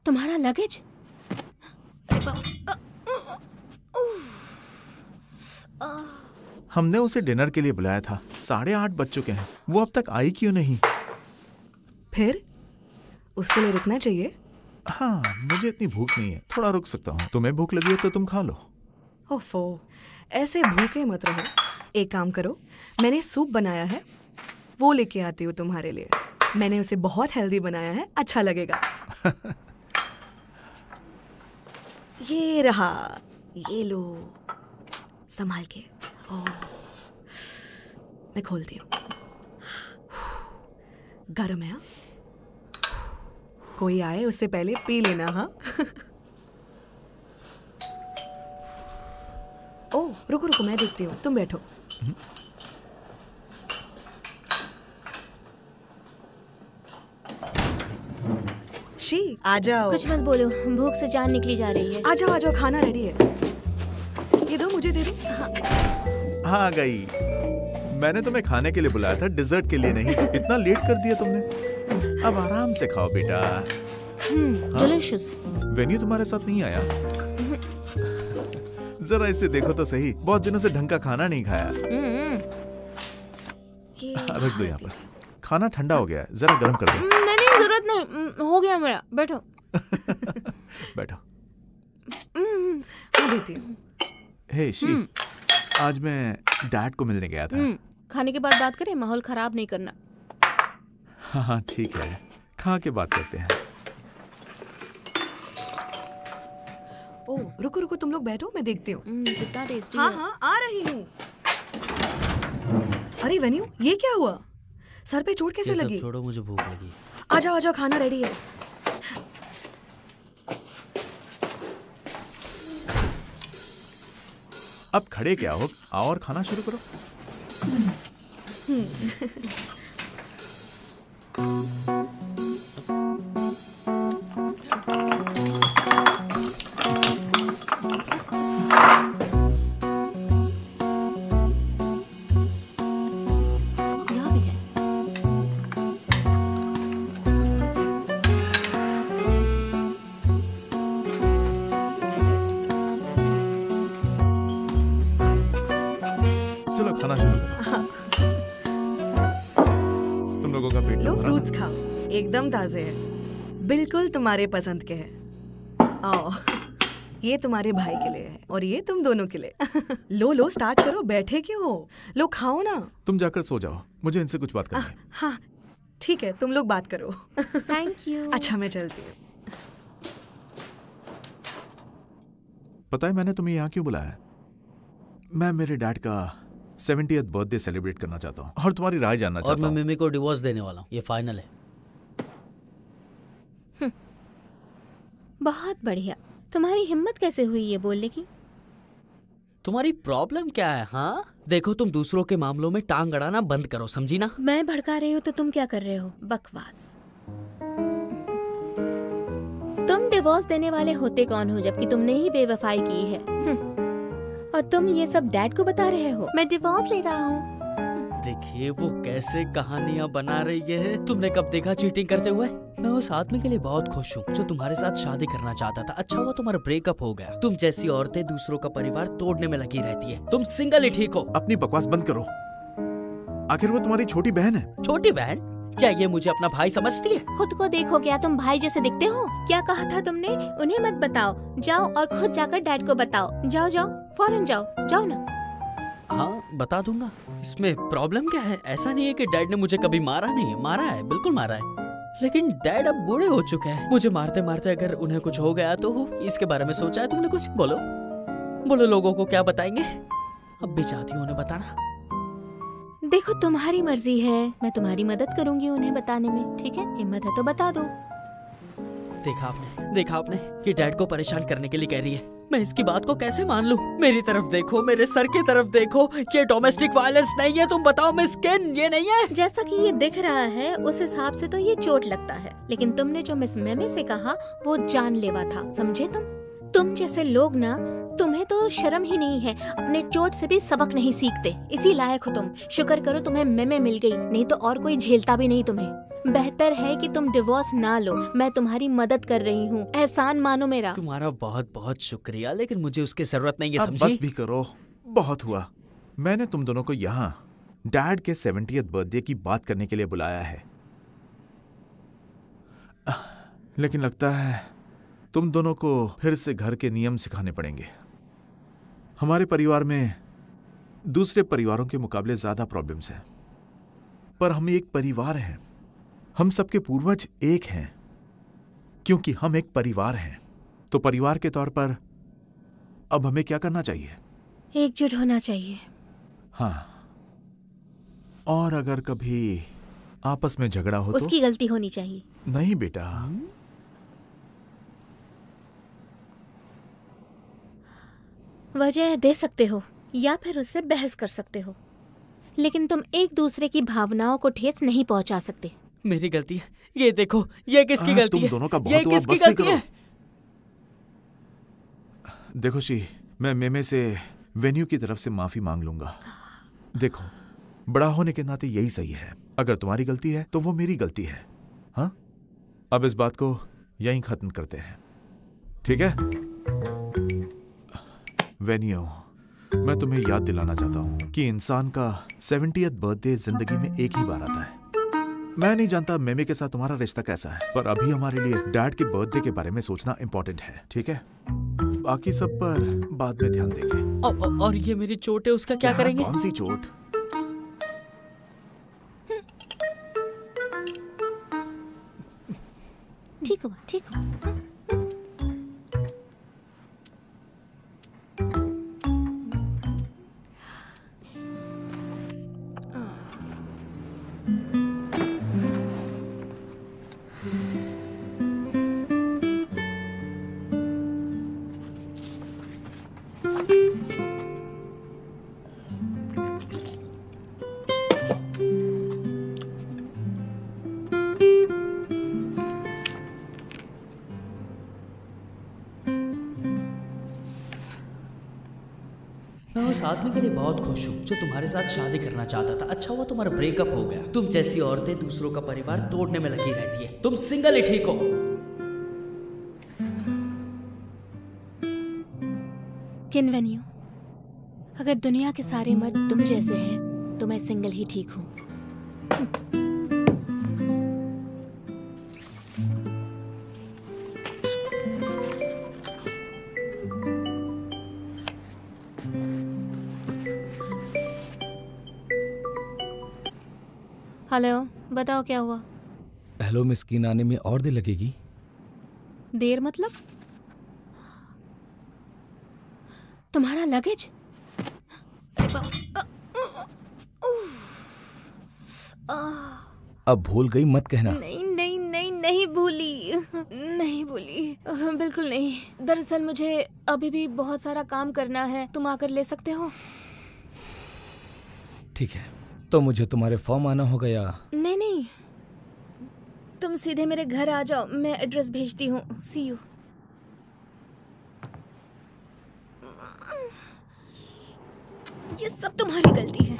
तुम्हारा लगेज? हमने उसे डिनर के लिए बुलाया था। 8:30 बज चुके हैं, वो अब तक आई क्यों नहीं? फिर उसके लिए रुकना चाहिए। हाँ, मुझे इतनी भूख नहीं है, थोड़ा रुक सकता हूँ। तुम्हें भूख लगी है तो तुम खा लो। ओफो, ऐसे भूखे मत रहो। एक काम करो, मैंने सूप बनाया है, वो लेके आती हूँ तुम्हारे लिए। मैंने उसे बहुत हेल्दी बनाया है, अच्छा लगेगा। ये रहा, ये लो, संभाल के। ओह, मैं खोलती हूँ। गर्म है हाँ? कोई आए उससे पहले पी लेना हाँ। ओह, रुको रुको, मैं देखती हूँ, तुम बैठो। शी, आ जाओ। कुछ मत बोलो, भूख से जान निकली जा रही है। आ जाओ आ जाओ, खाना रेडी है। ये दो, मुझे दे दो। हाँ, आ गई। मैंने तुम्हें खाने के लिए बुलाया था, डिजर्ट के लिए नहीं। इतना लेट कर दिया तुमने। अब आराम से खाओ बेटा। डिलीशियस। वेन्यू तुम्हारे साथ नहीं आया? जरा इसे देखो तो सही, बहुत दिनों से ढंग का खाना नहीं खाया। रख दो यहाँ पर। खाना ठंडा हो गया है, जरा गर्म कर दो। नहीं, जरूरत नहीं, हो गया मेरा। बैठो। बैठो। देती हूँ। हे शी, आज मैं डैड को मिलने गया था। खाने के बाद बात करें, माहौल खराब नहीं करना। हाँ ठीक है, खा के बात करते हैं। ओह, रुको रुको, तुम लोग बैठो, मैं देखती हूँ। कितना टेस्टी हाँ है। हाँ, आ रही हूँ। अरे वेन्यू, ये क्या हुआ? सर पे चोट कैसे ये सब लगी? छोड़ो, मुझे भूख लगी। आ जाओ आ जाओ, खाना रेडी है। अब खड़े क्या हो, आओ और खाना शुरू करो। चलो खाना शुरू करो। तुम लोगों का पेट लो, भरा? फ्रूट्स खाओ, एकदम ताजे हैं, बिल्कुल तुम्हारे पसंद के हैं। आओ, ये तुम्हारे भाई के लिए है और ये तुम दोनों के लिए। लो लो, स्टार्ट करो, बैठे क्यों हो? लो खाओ ना। तुम जाकर सो जाओ, मुझे इनसे कुछ बात करनी है। हाँ ठीक है, तुम लोग बात करो। Thank you. अच्छा, मैं चलती हूँ। पता है मैंने तुम्हें यहाँ क्यों बुलाया? मैं मेरे डैड का 70th बर्थडे सेलिब्रेट करना चाहता हूँ और तुम्हारी राय जानना और चाहता मैं हूँ। मिमी को डिवोर्स देने वाला हूँ, ये फाइनल है। बहुत बढ़िया। तुम्हारी हिम्मत कैसे हुई ये बोलने की? तुम्हारी प्रॉब्लम क्या है? हाँ देखो, तुम दूसरों के मामलों में टांग अड़ाना बंद करो, समझी ना? मैं भड़का रही हूँ तो तुम क्या कर रहे हो? बकवास। तुम डिवोर्स देने वाले होते कौन हो जबकि तुमने ही बेवफाई की है? और तुम ये सब डैड को बता रहे हो मैं डिवोर्स ले रहा हूँ? देखिए वो कैसे कहानियां बना रही है। तुमने कब देखा चीटिंग करते हुए? मैं उस आदमी के लिए बहुत खुश हूँ जो तुम्हारे साथ शादी करना चाहता था। अच्छा हुआ तुम्हारा ब्रेकअप हो गया। तुम जैसी औरतें दूसरों का परिवार तोड़ने में लगी रहती है। तुम सिंगल ही ठीक हो। अपनी बकवास बंद करो। आखिर वो तुम्हारी छोटी बहन है। छोटी बहन? क्या ये मुझे अपना भाई समझती है? खुद को देखो, क्या तुम भाई जैसे दिखते हो? क्या कहा था तुमने? उन्हें मत बताओ, जाओ और खुद जाकर डैड को बताओ। जाओ जाओ, फौरन जाओ, जाओ ना। हाँ बता दूंगा। इसमें प्रॉब्लम क्या है? ऐसा नहीं है कि डैड ने मुझे कभी मारा नहीं है, मारा है, बिल्कुल मारा है। लेकिन डैड अब बूढ़े हो चुके हैं। मुझे मारते मारते अगर उन्हें कुछ हो गया तो इसके बारे में सोचा है तुमने कुछ? बोलो बोलो, लोगों को क्या बताएंगे? अब भी चाहती हूँ उन्हें बताना। देखो तुम्हारी मर्जी है, मैं तुम्हारी मदद करूंगी उन्हें बताने में, ठीक है? हिम्मत है तो बता दो। देखा आपने कि डैड को परेशान करने के लिए कह रही है। मैं इसकी बात को कैसे मान लूं? मेरी तरफ देखो, मेरे सर की तरफ देखो। ये डोमेस्टिक वायलेंस नहीं है, तुम बताओ मिस्किन, ये नहीं है। जैसा कि ये दिख रहा है उस हिसाब से तो ये चोट लगता है, लेकिन तुमने जो मिस मेमे से कहा वो जानलेवा था, समझे? तुम जैसे लोग ना, तुम्हें तो शर्म ही नहीं है, अपने चोट से भी सबक नहीं सीखते। इसी लायक हो तुम। शुक्र करो तुम्हें मेमे मिल गई, नहीं तो और कोई झेलता भी नहीं तुम्हें। बेहतर है कि तुम डिवोर्स ना लो। मैं तुम्हारी मदद कर रही हूँ, एहसान मानो मेरा। तुम्हारा बहुत बहुत शुक्रिया, लेकिन मुझे उसकी जरूरत नहीं है, अब समझी? बस भी करो, बहुत हुआ। मैंने तुम दोनों को यहाँ डैड के 70th बर्थडे की बात करने के लिए बुलाया है, लेकिन लगता है तुम दोनों को फिर से घर के नियम सिखाने पड़ेंगे। हमारे परिवार में दूसरे परिवारों के मुकाबले ज्यादा प्रॉब्लम्स हैं, पर हम एक परिवार हैं। हम सबके पूर्वज एक हैं, क्योंकि हम एक परिवार हैं। तो परिवार के तौर पर अब हमें क्या करना चाहिए? एकजुट होना चाहिए। हाँ, और अगर कभी आपस में झगड़ा हो उसकी गलती होनी चाहिए। तो? नहीं बेटा, वजह दे सकते हो या फिर उससे बहस कर सकते हो, लेकिन तुम एक दूसरे की भावनाओं को ठेस नहीं पहुंचा सकते। मेरी गलती है। ये देखो, ये किसकी गलती तुम है? दोनों का ये बहुत हुआ, किसकी बस भी गलती करो। है? देखो शी, मैं मेमे से वेन्यू की तरफ से माफी मांग लूंगा। देखो, बड़ा होने के नाते यही सही है। अगर तुम्हारी गलती है तो वो मेरी गलती है। हाँ, अब इस बात को यहीं खत्म करते हैं, ठीक है? वेन्यू, मैं तुम्हें याद दिलाना चाहता हूं कि इंसान का 70th बर्थडे जिंदगी में एक ही बार आता है। मैं नहीं जानता मेमे के साथ तुम्हारा रिश्ता कैसा है, पर अभी हमारे लिए डैड के बर्थडे के बारे में सोचना इंपॉर्टेंट है, ठीक है? बाकी सब पर बाद में ध्यान देंगे। और ये मेरी चोट है, उसका क्या करेंगे? कौन सी चोट? ठीक हुआ, ठीक हुआ। मैं उस आदमी के लिए बहुत खुश हूँ जो तुम्हारे साथ शादी करना चाहता था। अच्छा हुआ तुम्हारा ब्रेकअप हो गया। तुम जैसी औरतें दूसरों का परिवार तोड़ने में लगी रहती है। तुम सिंगल ही ठीक हो। किन वेन्यू, अगर दुनिया के सारे मर्द तुम जैसे हैं तो मैं सिंगल ही ठीक हूँ। हेलो, बताओ क्या हुआ? हेलो मिस्कीन, आने में और देर लगेगी? देर मतलब? तुम्हारा लगेज? अब भूल गई मत कहना। नहीं नहीं नहीं नहीं भूली, नहीं भूली, बिल्कुल नहीं। दरअसल मुझे अभी भी बहुत सारा काम करना है। तुम आकर ले सकते हो? ठीक है, तो मुझे तुम्हारे फॉर्म आना होगा या? नहीं नहीं, तुम सीधे मेरे घर आ जाओ, मैं एड्रेस भेजती हूँ। सी यू। ये सब तुम्हारी गलती है।